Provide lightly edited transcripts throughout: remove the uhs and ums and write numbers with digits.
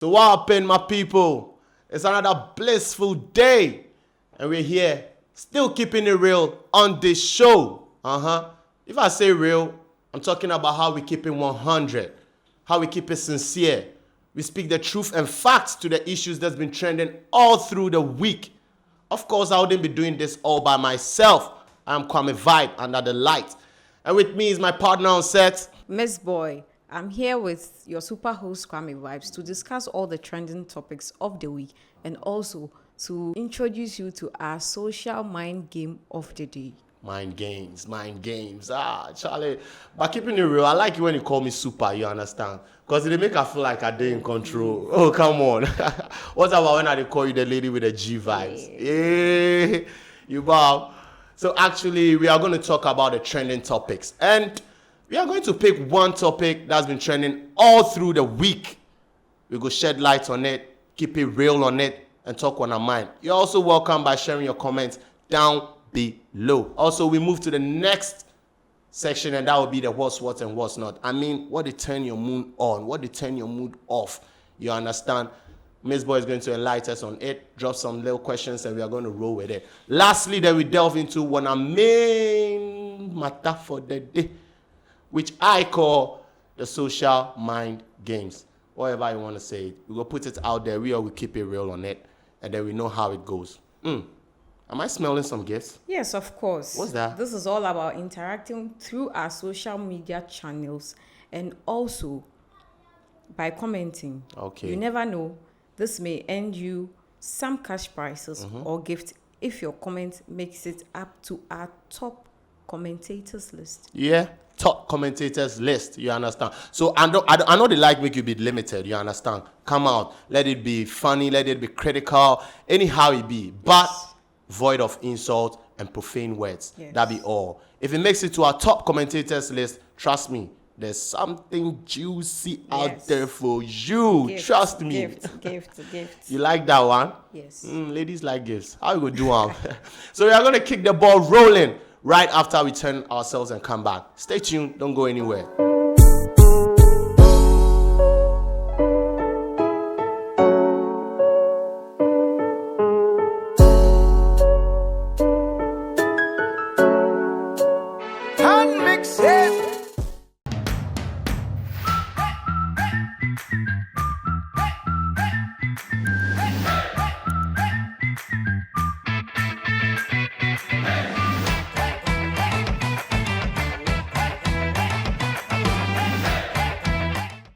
So what happened, my people? It's another blissful day. And we're here, still keeping it real on this show. If I say real, I'm talking about how we keep it 100. How we keep it sincere. We speak the truth and facts to the issues that's been trending all through the week. Of course, I wouldn't be doing this all by myself. I'm Kwame Vibe under the light. And with me is my partner on set, Miss Boy. I'm here with your super host, Kwame Vibes, to discuss all the trending topics of the week and also to introduce you to our social mind game of the day. Mind games. Charlie. But keeping it real, I like it when you call me super, you understand? Because they make I feel like I did in control. Oh, come on. What about when I call you the lady with the G vibes? Yeah. You bow. So actually, we are going to talk about the trending topics. And we are going to pick one topic that's been trending all through the week. We go shed light on it, keep it real on it, and talk on our mind. You're also welcome by sharing your comments down below. Also, we move to the next section, and that will be the what's what and what's not. I mean, what they turn your mood on, what they turn your mood off. You understand? Miss Boy is going to enlighten us on it, drop some little questions, and we are going to roll with it. Lastly, then we delve into one of our main matter for the day, which I call the social mind games. Whatever you want to say, we will put it out there. We will keep it real on it, and then we know how it goes. Am I smelling some gifts? Yes, of course. What's that? This is all about interacting through our social media channels and also by commenting. Okay. You never know. This may earn you some cash prizes or gift if your comment makes it up to our top commentators list. Yeah, top commentators list. You understand? So I know they like make you be limited. You understand? Come out. Let it be funny. Let it be critical. Anyhow it be. But void of insult and profane words. Yes. That be all. If it makes it to our top commentators list, trust me, there's something juicy out there for you. Trust me. Gift. You like that one? Yes. Ladies like gifts. How you go do them? So we are going to kick the ball rolling right after we turn ourselves and come back. Stay tuned. Don't go anywhere.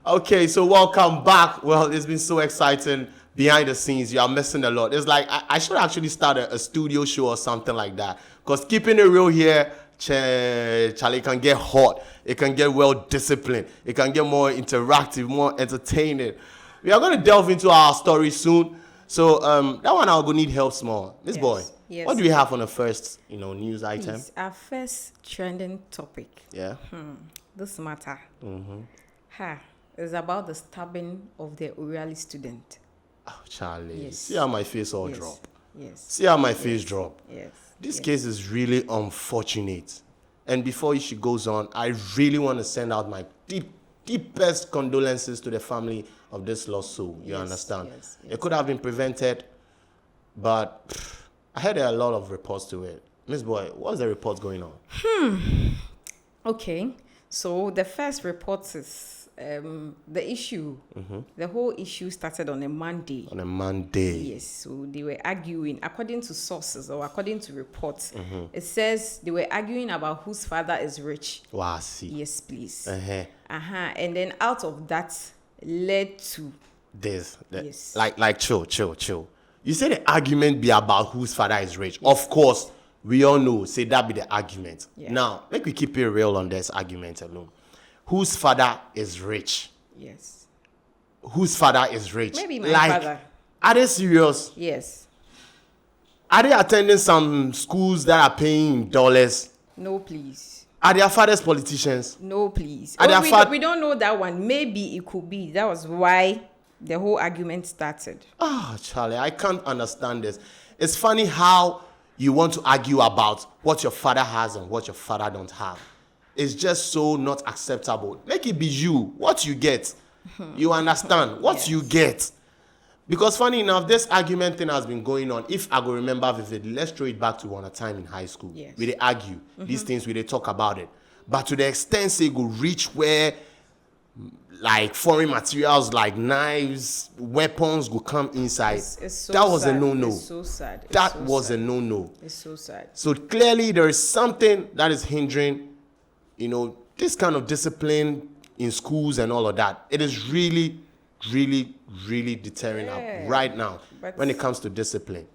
Okay, so welcome back. Well, it's been so exciting behind the scenes. You are missing a lot. It's like I should actually start a studio show or something like that. Because keeping it real here, Charlie, can get hot. It can get well disciplined. It can get more interactive, more entertaining. We are going to delve into our story soon. So that one I'll go need help small. This boy, what do we have on the first, news item? Please, our first trending topic. Yeah. This matter. It's about the stabbing of the Urali student. Oh, Charlie. Yes. See how my face all drop. Yes. See how my face drop. Yes. This case is really unfortunate. And before she goes on, I really want to send out my deepest condolences to the family of this lost soul. You understand? Yes. It could have been prevented, but I heard there are a lot of reports to it. Miss Boy, what's the report going on? Okay. So the first report is the issue. The whole issue started on a Monday. On a Monday. Yes. So they were arguing, according to sources or according to reports, it says they were arguing about whose father is rich. Wow, see. Yes, please. Uh-huh. And then out of that led to this. Yes. Like chill. You say the argument be about whose father is rich. Yes. Of course, we all know, say that be the argument. Yeah. Now, let me keep it real on this argument alone. Whose father is rich? Yes. Whose father is rich? Maybe my father. Are they serious? Yes. Are they attending some schools that are paying dollars? No, please. Are their fathers politicians? No, please. We don't know that one. Maybe it could be. That was why the whole argument started. Charlie, I can't understand this. It's funny how you want to argue about what your father has and what your father don't have. It's just so not acceptable. Make it be you. What you get. You understand? What you get. Because funny enough, this argument thing has been going on. If I go remember vividly, let's throw it back to one time in high school. Yes. We they argue these things, we they talk about it. But to the extent say go reach where like foreign materials like knives, weapons go come inside. It's so that was sad. a no-no. It's so sad. It's That so was sad. a no-no. It's so sad. So clearly there is something that is hindering, this kind of discipline in schools and all of that. It is really, really, really deterring up right now But- when it comes to discipline.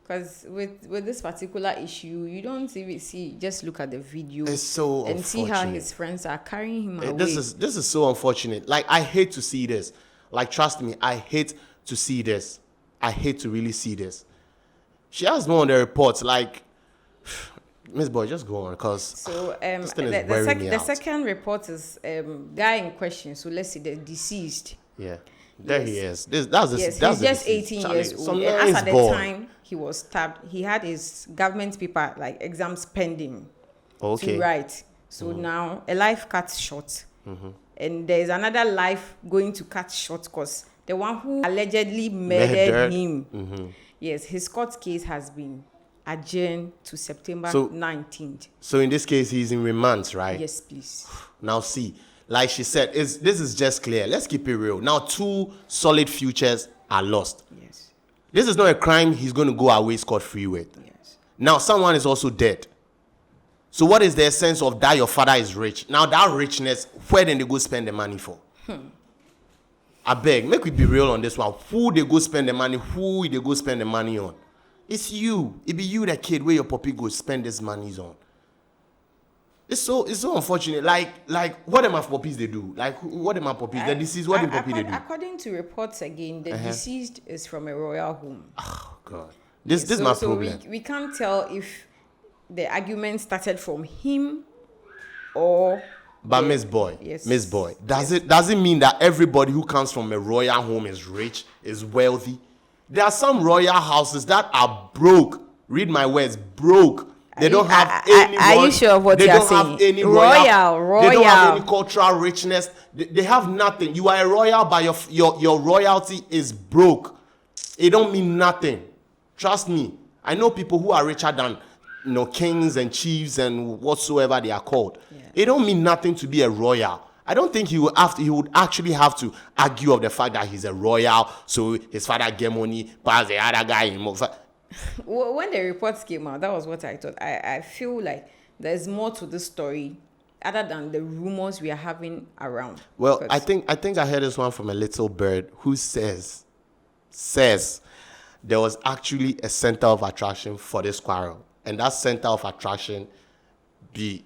Because with this particular issue, you don't even see. Just look at the video It's so and see how unfortunate. his friends are carrying him away. This is so unfortunate. Like, I hate to see this. Like, trust me, I hate to see this. I hate to really see this. She has more on the reports. Like, Miss Boy, just go on, because So this thing is wearing me the out. second report is guy in question. So let's see the deceased. Yeah, there he Yes. is. That's the Yes, that's he's the just disease. 18 Charlie, years old. some And as nice at the boy. time he was stabbed, he had his government paper like exams pending Okay. to write. So now a life cut short, and there is another life going to cut short because the one who allegedly murdered him. Yes, his court case has been adjourned to September So- 19th. So in this case, he's in remand, right? Yes, please. Now see, like she said, this is just clear. Let's keep it real. Now 2 solid futures are lost. Yes, This is not a crime he's going to go away scot-free with. yes. Now someone is also dead. So what is the essence of that your father is rich? Now that richness, where then they go spend the money for? I beg, make we be real on this one. Who they go spend the money? Who they go spend the money on? It's you. It be you, the kid, where your puppy go spend this money on. It's so unfortunate. Like what am I puppies they do? Like what am I puppies? The deceased, what the puppy they do? According to reports again, the deceased is from a royal home. Oh God, this is my problem. We can't tell if the argument started from him or. But the- Miss Boy, Yes. Miss Boy, does it mean that everybody who comes from a royal home is rich, is wealthy? There are some royal houses that are broke. Read my words, broke. They don't have any. Are you sure of what they you are don't have saying? any Royal. They don't have any cultural richness. They have nothing. You are a royal, but your royalty is broke. It don't mean nothing. Trust me. I know people who are richer than kings and chiefs and whatsoever they are called. Yeah. It don't mean nothing to be a royal. I don't think he would actually have to argue of the fact that he's a royal, so his father get money, but the other guy When the reports came out, that was what I thought. I feel like there's more to this story other than the rumors we are having around. Well, Because- I think I heard this one from a little bird who says there was actually a center of attraction for this quarrel, and that center of attraction be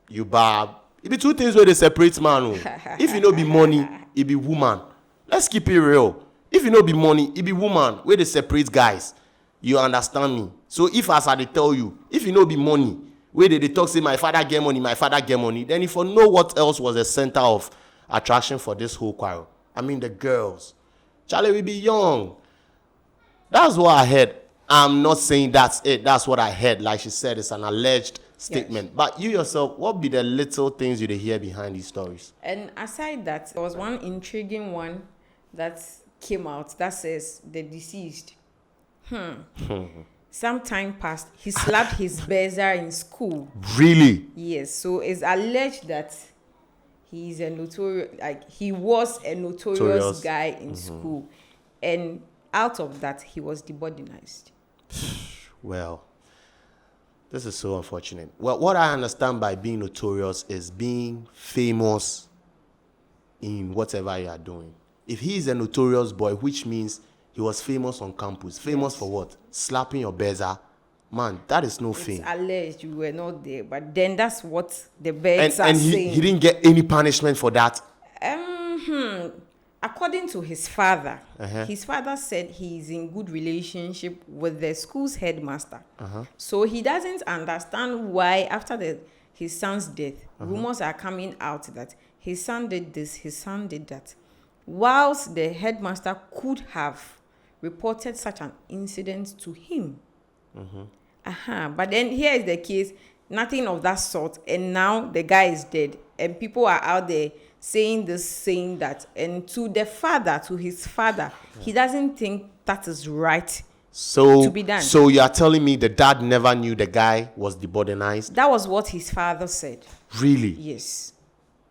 it be 2 things where they separate man. If you know be money, it be woman. Let's keep it real. If you know be money, it be woman where they separate guys. You understand me? So if as I tell you, if you know be money, where they talk say my father get money, then if you know what else was the center of attraction for this whole quarrel. I mean the girls. Charlie, we be young. That's what I heard. I'm not saying that's it. That's what I heard. Like she said, it's an alleged statement. Yes. But you yourself, what be the little things you hear behind these stories? And aside that, there was one intriguing one that came out that says the deceased. Some time passed, he slapped his buzzer in school. Really? Yes, so it's alleged that he was a notorious Notorious. guy in school, and out of that he was debodinized. Well, this is so unfortunate. Well, what I understand by being notorious is being famous in whatever you are doing. If he is a notorious boy, which means he was famous on campus. Famous for what? Slapping your buzzer. Man, that is no fame. It's alleged you were not there, but then that's what the birds are And saying. he didn't get any punishment for that. According to his father, Uh-huh. his father said he's in good relationship with the school's headmaster. Uh-huh. So he doesn't understand why after his son's death, Uh-huh. rumors are coming out that his son did this, his son did that. Whilst the headmaster could have reported such an incident to him. But then here is the case, nothing of that sort, and now the guy is dead, and people are out there saying that, and to his father, he doesn't think that is right to be done. So you are telling me the dad never knew the guy was deboardinized? That was what his father said. Really? Yes.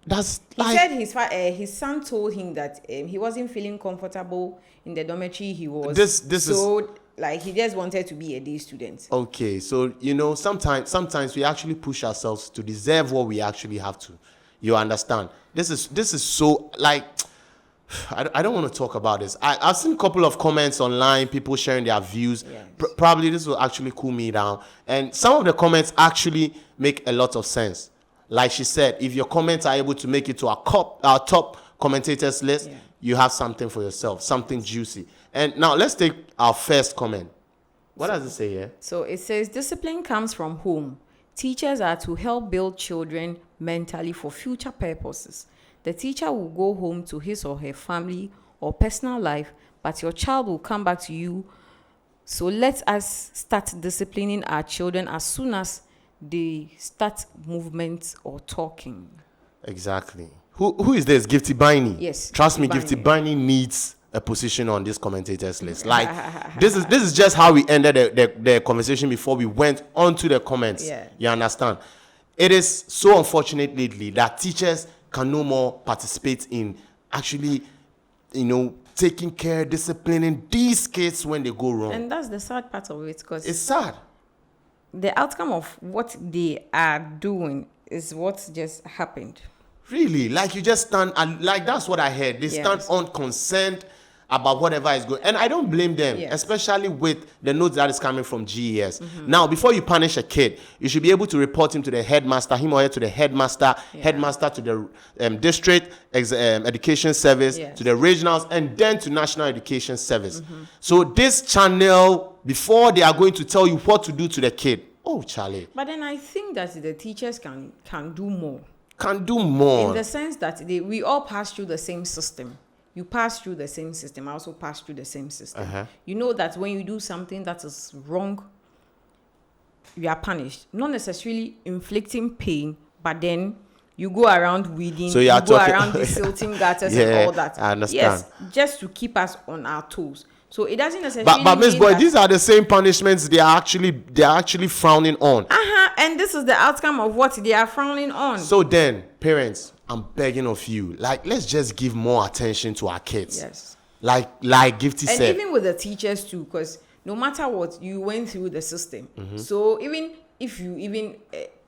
That's He said his son told him that he wasn't feeling comfortable in the dormitory he was. This is like he just wanted to be a day student. Okay, so sometimes we actually push ourselves to deserve what we actually have to. You understand? This is so like I don't want to talk about this. I've seen a couple of comments online, people sharing their views. Yes. Probably this will actually cool me down. And some of the comments actually make a lot of sense. Like she said, if your comments are able to make it to our top commentators list, you have something for yourself, something juicy. And now let's take our first comment. What does it say here? So it says, discipline comes from home. Teachers are to help build children mentally for future purposes. The teacher will go home to his or her family or personal life, but your child will come back to you. So let us start disciplining our children as soon as they start movement or talking. Exactly. Who is this? Gifty Biney. Yes. Trust me, Gifty Biney needs a position on this commentators list. Like this is just how we ended the conversation before we went on to the comments. Yeah. You understand? It is so unfortunate lately that teachers can no more participate in actually, taking care, disciplining these kids when they go wrong. And that's the sad part of it, because it's sad. The outcome of what they are doing is what just happened. Really? Like you just stand and like that's what I heard. They stand unconcerned about whatever is going. And I don't blame them, especially with the notes that is coming from GES. Now, before you punish a kid, you should be able to report him to the headmaster, him or her to the headmaster, headmaster to the district education service, to the regionals, and then to national education service. So this channel, before they are going to tell you what to do to the kid, oh, Charlie. But then I think that the teachers can do more. Can do more. In the sense that we all pass through the same system. You pass through the same system. I also pass through the same system. You know that when you do something that is wrong, you are punished. Not necessarily inflicting pain, but then you go around weeding, so you go around desilting gutters and all that. I understand. Yes, just to keep us on our toes. So it doesn't necessarily. But Miss Boy, these are the same punishments they are actually frowning on. And this is the outcome of what they are frowning on. So then, parents, I'm begging of you, like, let's just give more attention to our kids. Yes. Like Gifty said. And even with the teachers too, because no matter what, you went through the system. So even if you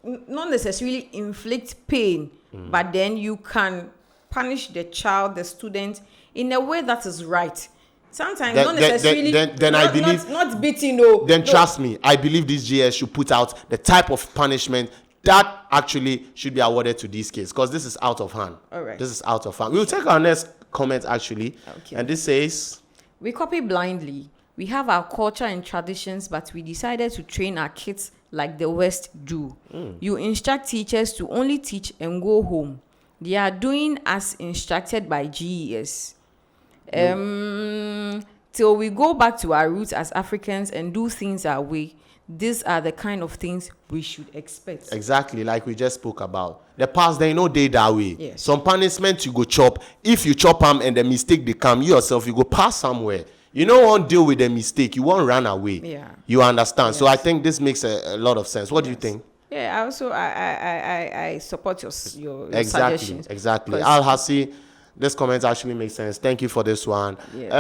not necessarily inflict pain, but then you can punish the child, the student, in a way that is right. Sometimes not necessarily. Then I believe not beating. No. Then trust me, I believe this GS should put out the type of punishment that actually should be awarded to these kids, because this is out of hand. All right. This is out of hand. We'll take our next comment actually, and this says, we copy blindly. We have our culture and traditions, but we decided to train our kids like the West do. You instruct teachers to only teach and go home. They are doing as instructed by GES. Till we go back to our roots as Africans and do things our way. These are the kind of things we should expect. Exactly, like we just spoke about. The past, they know they that way. Yes. Some punishment you go chop. If you chop them and the mistake they come, you yourself, you go pass somewhere. You don't want to deal with the mistake. You won't run away. Yeah. You understand? Yes. So I think this makes a lot of sense. What do you think? Yeah, I support your suggestions. Exactly. Al-Hassi, this comment actually makes sense. Thank you for this one. Yes.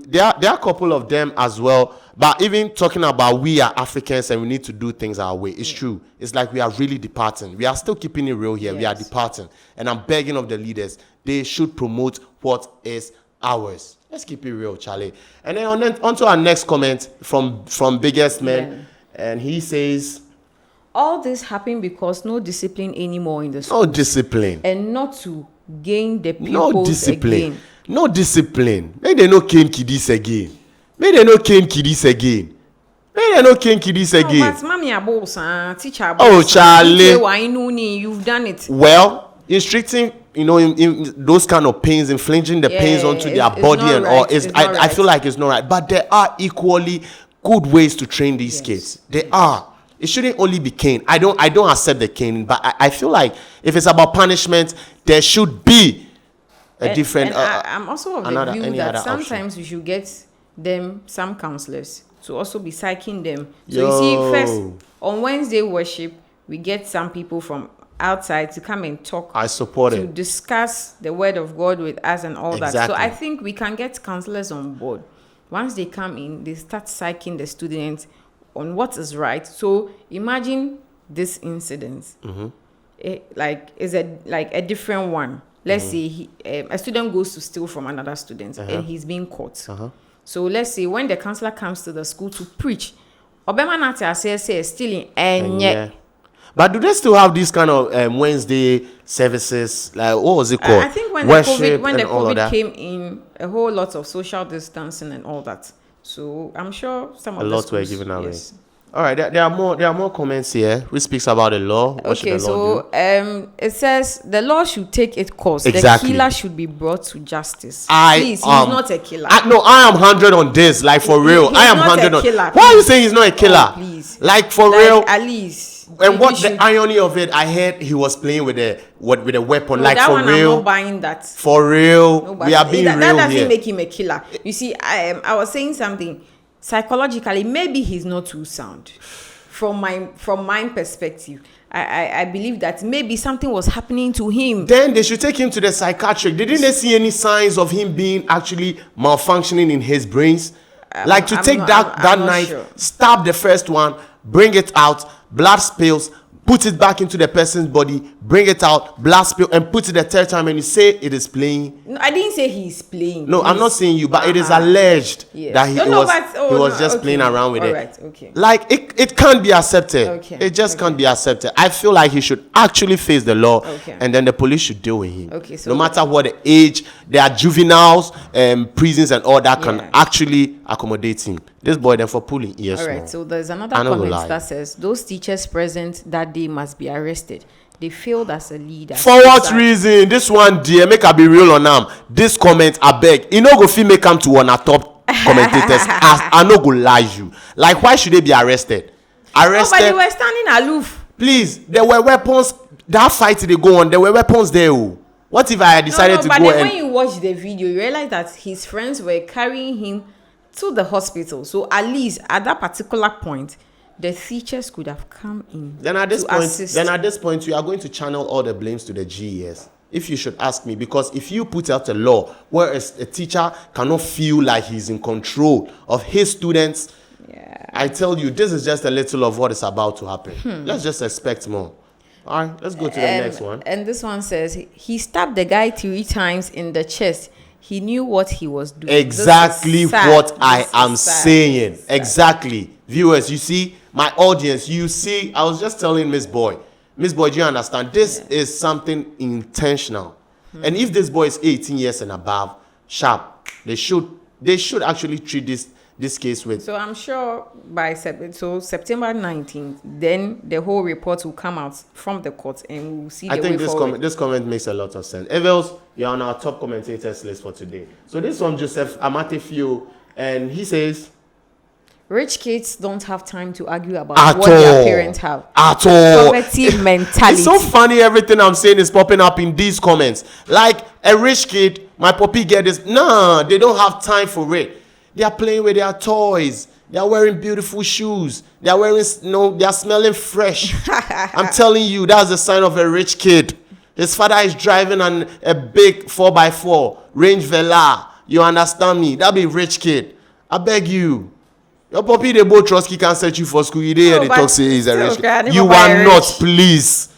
There are a couple of them as well. But even talking about we are Africans and we need to do things our way, it's true. It's like we are really departing. We are still keeping it real here. Yes. We are departing. And I'm begging of the leaders, they should promote what is ours. Let's keep it real, Charlie. And then on to our next comment from Biggest Man. And he says, all this happened because no discipline anymore in the school. No discipline. And not to gain the pupils again. No discipline. Maybe they no cane kiddies again. Maybe they no cane kiddies again. But mommy a teacher. Oh, Charlie. You've done it. Well, restricting, in those kind of pains, inflicting the pains onto their body and all, I feel like it's not right. But there are equally good ways to train these kids. There are. It shouldn't only be cane. I don't accept the cane, but I feel like if it's about punishment, there should be different. I'm also of the another view any that other option. sometimes we should get them some counselors to also be psyching them. So Yo. you see, first on Wednesday worship, we get some people from outside to come and talk. I support to it. discuss the word of God with us and all that. Exactly. So I think we can get counselors on board. Once they come in, they start psyching the students on what is right. So imagine this incident. Is a different one. Let's say a student goes to steal from another student and he's being caught. So let's say when the counselor comes to the school to preach, Obama Nati says stealing and yet. But do they still have these kind of Wednesday services? Like, what was it called? I think when Worship the all of COVID that? came in, a whole lot of social distancing and all that. So I'm sure some of A the lot were schools, given away. yes. All right, there are more comments here. Which speaks about the law. What should Okay, the law do? it says the law should take its course. Exactly. The killer should be brought to justice. Please, he's not a killer. I am 100 on this, like for real. He's I am not a 100 on. killer, Why are you please. saying he's not a killer? Oh, please. Like for Like, real. at least. And what should- the irony of it? I heard he was playing with a weapon. No, like that for one I'm real. not buying that. For real, No, but we are being that real doesn't here. make him a killer. You see, I was saying something psychologically. Maybe he's not too sound. From my perspective, I believe that maybe something was happening to him. Then they should take him to the psychiatric. Didn't they see any signs of him being actually malfunctioning in his brains? Like to I'm take not- that I'm not knife, sure. stab the first one, bring it out, blood spills, put it back into the person's body, bring it out, blood spill, and put it the third time, and you say it is playing. No, I didn't say he's playing. No, I'm not saying you, but it is alleged Yes. that he was just okay. playing around with All it. right, okay. Like it can't be accepted. Okay, It just can't be accepted. I feel like he should actually face the law, Okay. and then the police should deal with him. Okay, so no matter what the age, there are juveniles, prisons, and all that can Yeah. actually accommodate him. This boy then for pulling ears. All right, small. so there's another I no go lie. comment that says those teachers present that day must be arrested. They failed as a leader. For what reason? This one, dear, make I be real on them. This comment, I beg. You know, go feel me come to one of top commentators. I no go lie you. Like, why should they be arrested? Arrested. No, but they were standing aloof. Please, there were weapons. That fight they go on. There were weapons there. Oh. What if I had decided to but go then and when you watch the video, you realize that his friends were carrying him to the hospital. So at least at that particular point, the teachers could have come in. Then at this to point, assist. we are going to channel all the blames to the GES. If you should ask me, because if you put out a law where a teacher cannot feel like he's in control of his students, I tell you, this is just a little of what is about to happen. Let's just expect more. All right, let's go to the next one. And this one says he stabbed the guy 3 times in the chest. He knew what he was doing. Exactly This is sad. what I This is am sad. saying. This is sad. Exactly. Viewers, you see, my audience, you see, I was just telling Miss Boy, do you understand? This is something intentional. And if this boy is 18 years and above, sharp, they should actually treat this case with. So I'm sure by September 19th, then the whole report will come out from the court and we'll see the I think way forward. this comment makes a lot of sense. Evels, you're on our top commentators list for today. So this one, Joseph Amatefio, and he says, Rich kids don't have time to argue about At what all. their parents have. At all. Poverty mentality. It's so funny everything I'm saying is popping up in these comments. Like a rich kid, my puppy get this. Nah, they don't have time for it. They are playing with their toys. They are wearing beautiful shoes. They are wearing, they are smelling fresh. I'm telling you, that's the sign of a rich kid. His father is driving a big 4x4 Range Velar. You understand me? That be rich kid. I beg you. Your puppy, they both Trotsky can set you for school. You didn't hear No, the but talk say he's a still, rich okay, I kid. never You buy are a not, rich. please.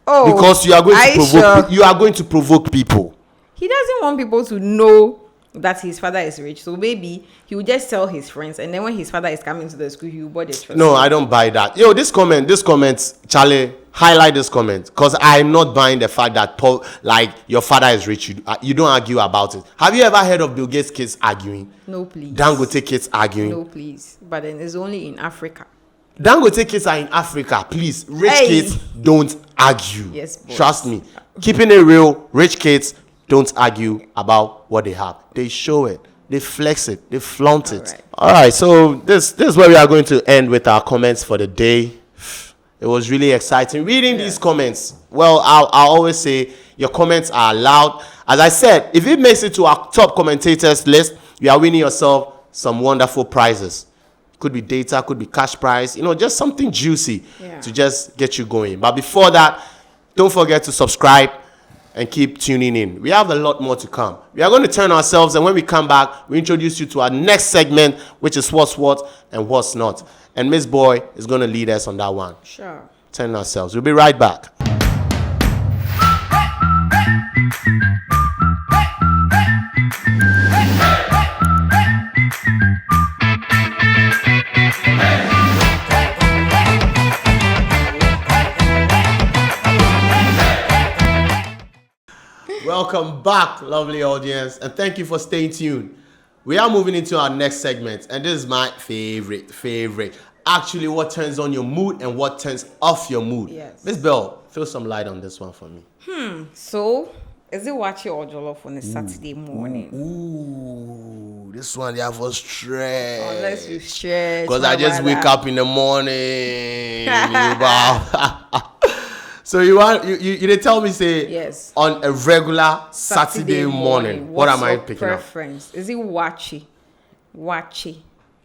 Oh, Because you are going to provoke. sure? You are going to provoke people. He doesn't want people to know that his father is rich. So maybe he will just tell his friends, and then when his father is coming to the school, he will buy the trust. No, I don't buy that. Yo, this comment, Charlie, highlight this comment, because I'm not buying the fact that like your father is rich. You don't argue about it. Have you ever heard of Bill Gates' kids arguing? No, please. Dangote kids arguing? No, please. But then it's only in Africa. Dangote kids are in Africa. Please, rich Hey. kids don't argue. Yes, boss. Trust me. Keeping it real, rich kids don't argue about what they have. They show it. They flex it. They flaunt it. right. All right. So this is where we are going to end with our comments for the day. It was really exciting reading these comments. Well, I'll always say Your comments are allowed. As I said, if it makes it to our top commentators list, you are winning yourself some wonderful prizes. Could be data, could be cash prize, just something juicy to just get you going. But before that, don't forget to subscribe and keep tuning in. We have a lot more to come. We are going to turn ourselves, and when we come back, we introduce you to our next segment, which is what's what and what's not. And Miss Boy is going to lead us on that one. Sure. Turn ourselves. We'll be right back. Welcome back, lovely audience, and thank you for staying tuned. We are moving into our next segment, and this is my favorite. Actually, what turns on your mood and what turns off your mood. Yes. Miss Bell, throw some light on this one for me. So, is it watching or jollof on a Saturday morning? Ooh, this one, yeah, for stress. Unless you stress. Because I just wake up in the morning. So you tell me, say, yes, on a regular Saturday morning, what am I picking preference? Is it wachi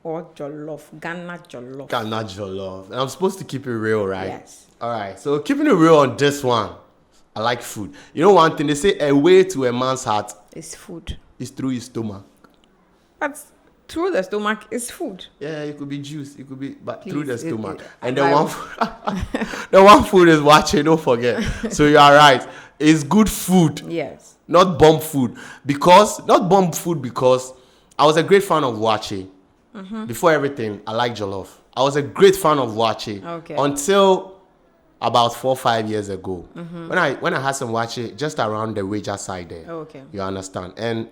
or jollof? Ghana jollof. And I'm supposed to keep it real, right? Yes. All right. So keeping it real on this one, I like food. You know one thing, they say a way to a man's heart is food. Is through his stomach. But through the stomach is food. Yeah, it could be juice. It could be, but Please, through the stomach. And the one food is watching. Don't forget. So you are right. It's good food. Yes. Not bomb food because I was a great fan of wachi. Before everything, I like jollof. I was a great fan of wachi until about 4 or 5 years ago when I had some wachi just around the wager side there. Okay. You understand? And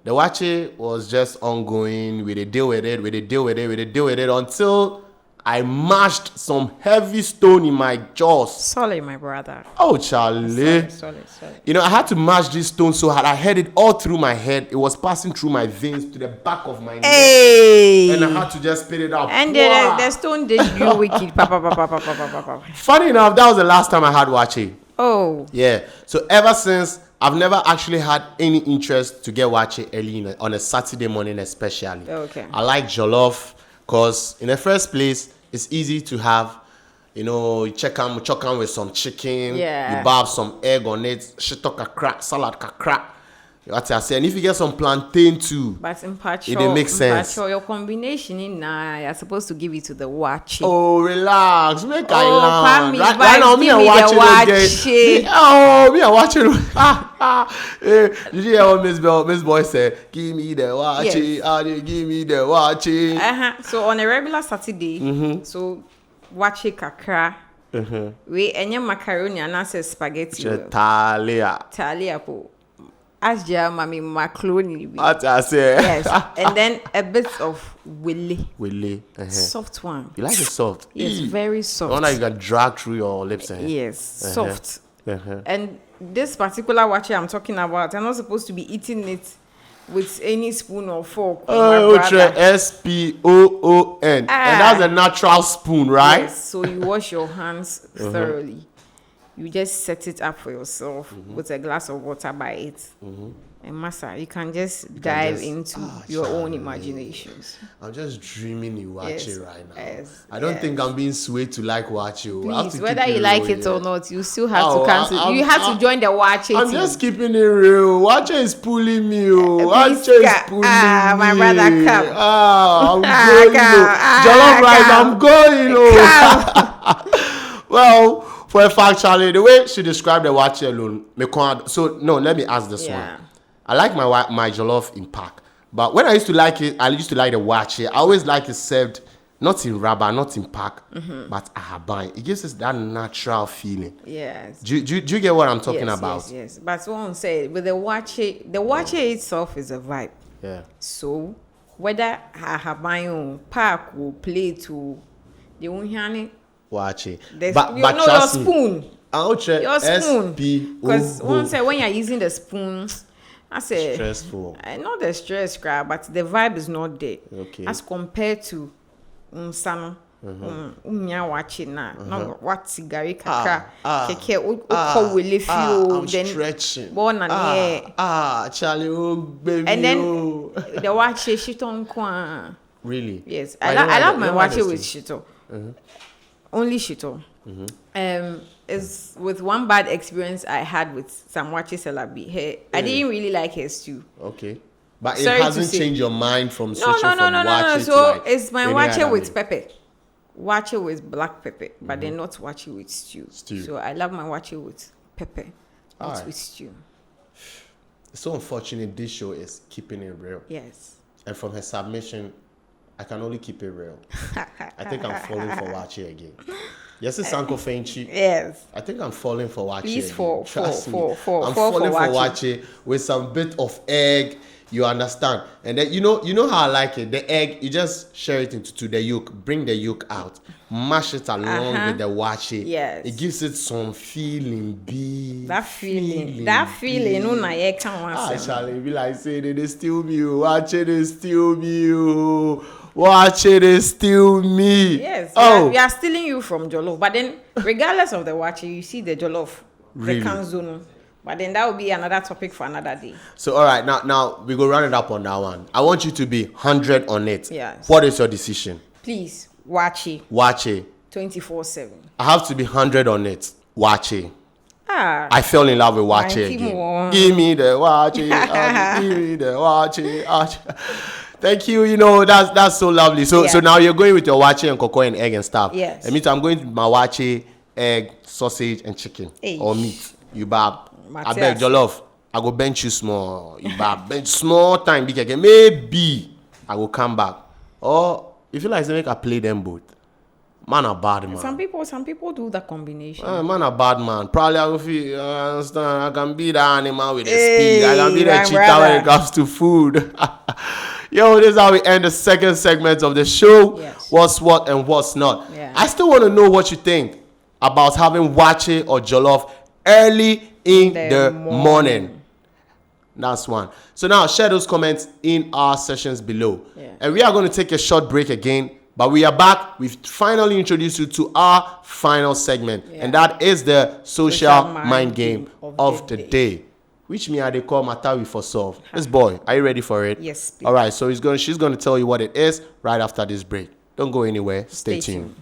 the wachi was just ongoing. We did deal with it until I mashed some heavy stone in my jaws. Sorry, my brother. Oh, Charlie. Sorry. I had to mash this stone so hard. I had it all through my head. It was passing through my veins to the back of my neck. And I had to just spit it out. And the stone did you wicked. Funny enough, that was the last time I had wachi. Oh. Yeah. So ever since, I've never actually had any interest to get wachi early on a Saturday morning especially. Okay. I like jollof because in the first place, it's easy to have. You check on with some chicken. Yeah. You barb some egg on it. Shito kakra, salad kakra. What I say, and if you get some plantain too, but in part, it makes sense. Your combination you're supposed to give it to the wachi. Oh, relax, make I land. Right now, me and wachi. Me and watching. Did you hear what Miss Boy said? Give me the wachi. Yes. Give me the wachi. So on a regular Saturday, so wachi kakra. We enye macaroni and also spaghetti. Talia po. Asja mami macaroni. What I say? Yes, and then a bit of willy. Soft one. You like it soft? Yes, very soft. One that you can drag through your lips. Yes, soft. And this particular wachi I'm talking about, I'm not supposed to be eating it with any spoon or fork. SPOON. And that's a natural spoon, right? Yes, so you wash your hands thoroughly. You just set it up for yourself with a glass of water by it. And Massa, you can just dive into your own imaginations. I'm just dreaming in wachi right now. Yes, I don't think I'm being swayed to like wachi. Please, whether you like it or not, you still have to cancel. You have to join the wachi I'm team. just keeping it real. Wachi is pulling me. Wachi is pulling me. My brother, come. I'm going. Jollof rice, I'm going. Well, for a fact, Charlie, the way she described the wachi alone, let me ask this one. I like my jollof in pack, but when I used to like it, I used to like the wachi. I always like it served not in rubber, not in pack, but ahaban. It gives us that natural feeling. Yes. Do you get what I'm talking about? Yes. But one say with the wachi itself is a vibe. Yeah. So whether ahaban pack will play to the unhani wachi, but your spoon. Your spoon. Because one say when you're using the spoon, I say stressful. Not the stress, but the vibe is not there. Okay. As compared to unsano. Umnya watching na. No what cigari kaka. Keke uko wele fio. I'm stretching. Born and Charlie, oh baby. And then the watch shito nkwa. Really? Yes. I love my watch with shito. Only shito. Is with one bad experience I had with some watches Celabi. I didn't really like hers too. Okay. But it hasn't changed your mind from switching from watch So to like it's my watch with pepper. Watch it with black pepper, but then not watch it with stew. So I love my watch it with pepper, not with stew. It's so unfortunate this show is keeping it real. Yes. And from her submission, I can only keep it real. I think I'm falling for Wachi again. Yes, it's Sanko Fenchi. Yes. I think I'm falling for Wachi. Please again. Trust me. I'm falling falling for Wachi with some bit of egg. You understand? And then you know how I like it. The egg, you just share it into the yolk, bring the yolk out, mash it along with the wache. Yes. It gives it some feeling. That feeling. No, na ye can Charlie, be like saying it is still me. Watch it is still me. Watch it is still me. Yes. We are stealing you from Jollof. But then, regardless of the wache, you see the Jollof. Really? The canzono. But then that will be another topic for another day. So, all right, now we go round it up on that one. I want you to be 100 on it. Yes. What is your decision? Please, watch it. Watch it. 24/7. I have to be 100 on it. Watch it. I fell in love with watch it again. More. Give me the watch it. Give me the watch it. Thank you. You know, that's so lovely. So now you're going with your watch and cocoa and egg and stuff. Yes. And me too, I'm going with my watch egg, sausage, and chicken. Or meat. You bab. I beg jollof. I go bench you small. You bab. Bench small time. Maybe I will come back. Or if you like to make I play them both. Man a bad man. Some people do that combination. Man a bad man. Probably I will feel, understand. I can be the animal with the speed. I can be the cheetah when it comes to food. Yo, this is how we end the second segment of the show. Yes. What's what and what's not. Yeah. I still want to know what you think about having wache or jollof early in the morning. That's one. So now share those comments in our sessions below. Yeah. And we are going to take a short break again. But we are back. We've finally introduced you to our final segment. Yeah. And that is the social mind game of the day. Which me they call Matawi for solve. This boy, are you ready for it? Yes, please. All right, so she's going to tell you what it is right after this break. Don't go anywhere. Stay tuned.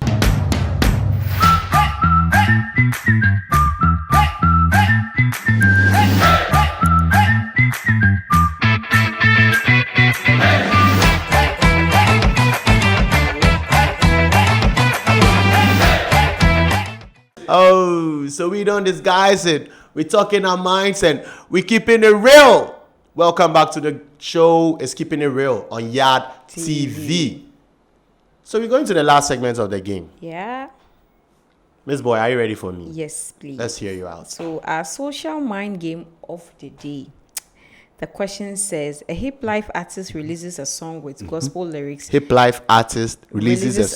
Oh, so we don't disguise it. We're talking our minds and we're keeping it real. Welcome back to the show. It's Keeping It Real on YADTV. So we're going to the last segment of the game. Yeah. Miss Boy, are you ready for me? Yes, please. Let's hear you out. So our social mind game of the day. The question says, a hip life artist releases a song with gospel lyrics. Hip life artist releases a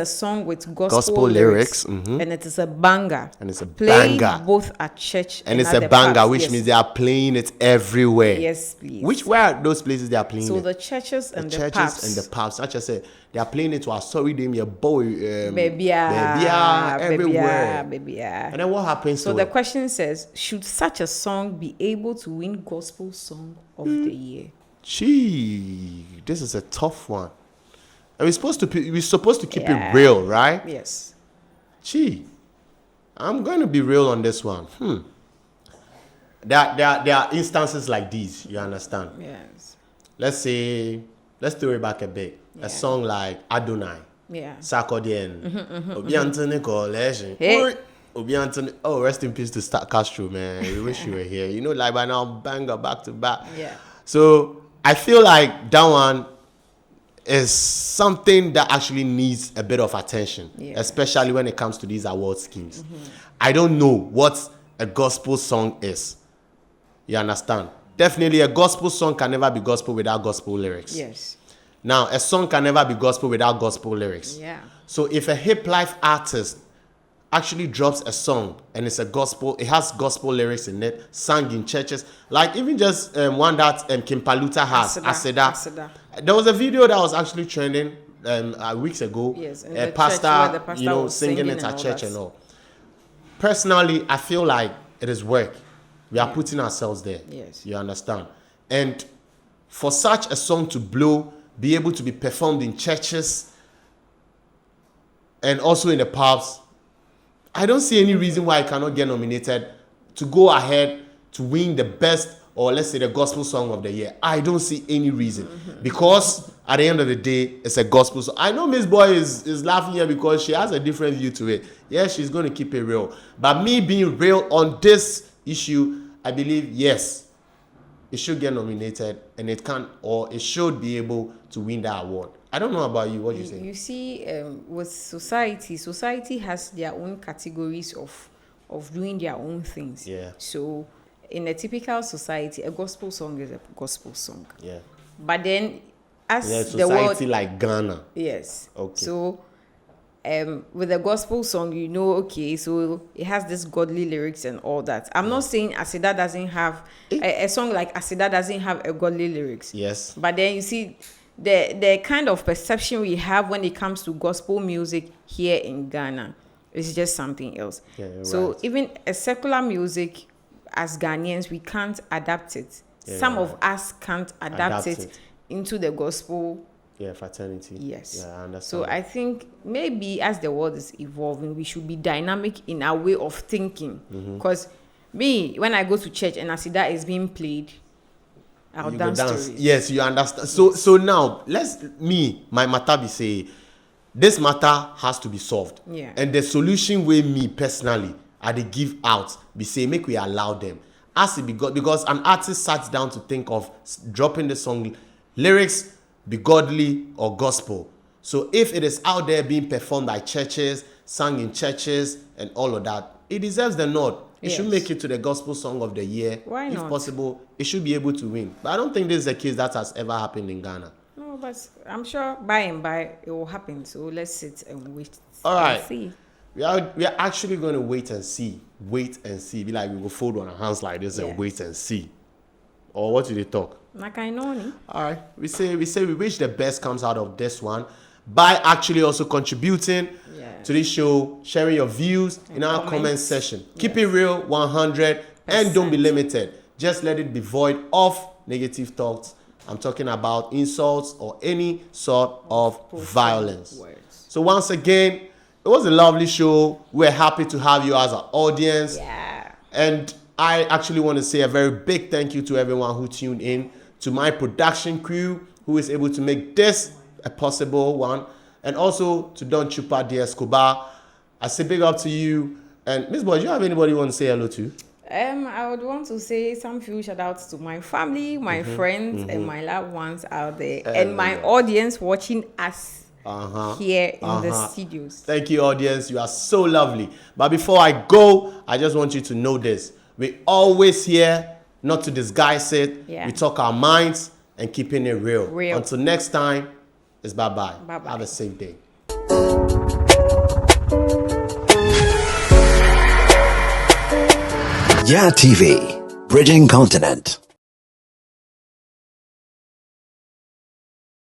song with gospel lyrics, and it is a banger. And it's a played banger. both at church and it's a banger, pubs. which means they are playing it everywhere. Yes, please. Where are those places they are playing so it? the churches and the pubs. And the pubs. Such as they are playing it to our sorry name, your boy, baby, everywhere. Baby. And then what happens so the question says, should such a song be able to win gospel song of the year? Gee, this is a tough one. And we're supposed to keep it real, right? Yes. Gee, I'm going to be real on this one. There are instances like these, you understand? Yes. Let's throw it back a bit. Yeah. A song like Adonai. Yeah. Sarkodien. Obi Anthony Coalition. Obi Anthony. Oh, rest in peace to Castro, man. We wish you were here. You know, like by now, banger back to back. Yeah. So I feel like that one is something that actually needs a bit of attention, especially when it comes to these award schemes. I don't know what a gospel song is. You understand? Definitely a gospel song can never be gospel without gospel lyrics. Yes. Now, a song can never be gospel without gospel lyrics. Yeah. So if a hip life artist actually drops a song and it's a gospel, it has gospel lyrics in it, sung in churches, like even just one that Kim Paluta has, Aseda. There was a video that was actually trending weeks ago. Yes, in A the church pastor, where the pastor was singing singing it and at all church that. and all. Personally, I feel like it is work. We are putting ourselves there. Yes. You understand? And for such a song to blow, be able to be performed in churches and also in the pubs, I don't see any reason why it cannot get nominated to go ahead to win the best, or let's say the gospel song of the year. I don't see any reason because at the end of the day, it's a gospel song. I know Miss Boy is laughing here because she has a different view to it. Yeah, she's going to keep it real. But me being real on this issue, I believe, yes, it should get nominated and it can, or it should be able to win that award. I don't know about you. What do you say? You see, with society has their own categories of doing their own things. Yeah. So, in a typical society, a gospel song is a gospel song. Yeah. But then, as Yeah, the world, society like Ghana. yes. Okay. So, with a gospel song, okay, so it has this godly lyrics and all that. I'm not saying Asida doesn't have a song like Asida doesn't have a godly lyrics. Yes. But then you see the kind of perception we have when it comes to gospel music here in Ghana is just something else. Yeah, you're so right. even a secular music, as Ghanaians, we can't adapt it. Yeah, Some you're of right. us can't adapt it into the gospel. Yeah, fraternity. Yes. Yeah, I understand. So I think maybe as the world is evolving, we should be dynamic in our way of thinking. Because me, when I go to church and Asida is being played, I'll You go dance to it. Yes, you understand. So now my matter be say this matter has to be solved. Yeah. And the solution way me personally I dey give out be say make we allow them as it be God, because an artist sat down to think of dropping the song lyrics be godly or gospel. So if it is out there being performed by churches, sung in churches and all of that, it deserves the nod. It should Yes. make it to the gospel song of the year. Why if not? possible, it should be able to win. But I don't think this is a case that has ever happened in Ghana. No, but I'm sure by and by it will happen. So let's sit and wait. All right. And see. We are actually going to wait and see. Wait and see. Be like we will fold on our hands like this and Yes. wait and see. Or what do they talk? Like I know ni. All right. We say we wish the best comes out of this one by actually also contributing Yeah. to this show, sharing your views in our comment comments. section. Keep it real, 100, and don't be limited. Just let it be void of negative thoughts. I'm talking about insults or any sort of violence. Words. So once again, it was a lovely show. We're happy to have you as our audience. Yeah. And I actually want to say a very big thank you to everyone who tuned in, to my production crew who is able to make this a possible one, and also to Don Chupa de Escobar. I say big up to you. And Miss Boy, do you have anybody you want to say hello to? I would want to say some few shout outs to my family, my friends, and my loved ones out there, and my audience watching us here in the studios. Thank you, audience. You are so lovely. But before I go, I just want you to know this. We always here not to disguise it. Yeah. We talk our minds and keeping it real. Real. Until next time, it's bye-bye. Bye-bye. Have a safe day. YADTV, Bridging Continent.